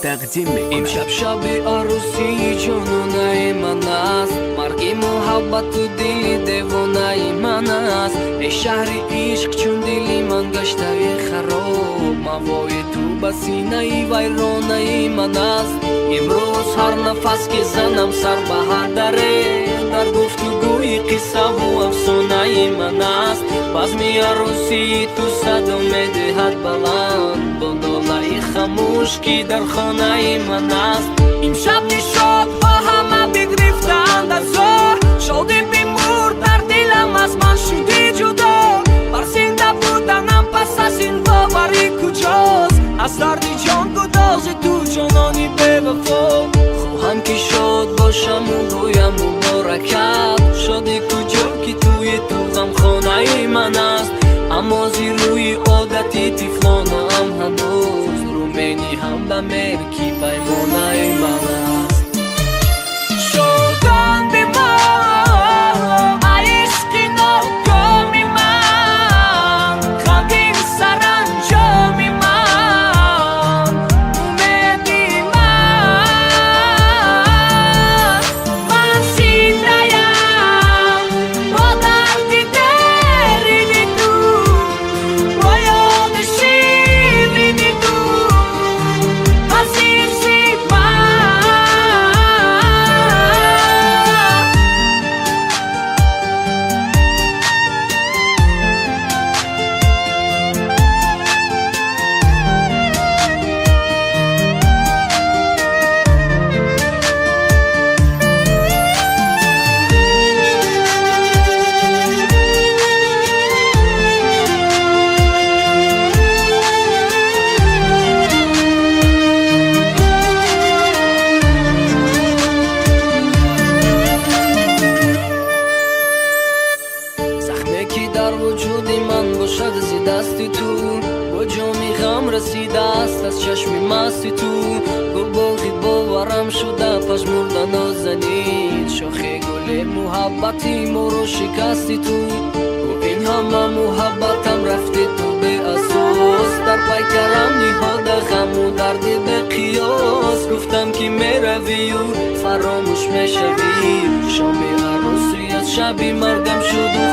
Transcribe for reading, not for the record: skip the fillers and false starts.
تقدیم میکنم. امشب شب عروسی جنونای من است، مرگ محبت تو دل دیوانای من است. ای شهر عشق چون دلی من گشته خراب، موای تو به سینه ویرانه من است. امروز هر نفس که زنم سر به هر دره، در گفتگوی قصه و افسانه من است. بزم عروسی تو صدا میدهد بلند، با ناله خاموش که در خانه من است. امشب نشاط با همه بگرفتند از زور، شادی بیمور در دلم از من شده جدا. بر زنده بودنم پس از این باوری کجاست؟ از درد جان گداز تو جانانی بے وفا. خواهم که شاد باشم و گویم مبارکت، شادی کجا که توی تو غم خانه من است. اما زی روی عادتی تفلانم هنوز، رومینی هم به مرکی پیمانه من است. شدن به من عشق ناکامی من، خواهیم سرانجامی من، امیدی من زنده‌ام با درد درین تو، با یاد شیرین تو عزیزی من. زخمی که در وجود من باشد زی دست تو، با جامی غم رسیده است از چشم مست تو. گل باغی باورم شده پژمرده نازنین، شاخه گل محبتی ما رو شکستی تو. و این همه محبتم رفته تو به اساس، در پیکرم نهاده غم و درد به قیاس. گفتم که میروی و فراموش میشوی، شام عروسی از شب مرگم شد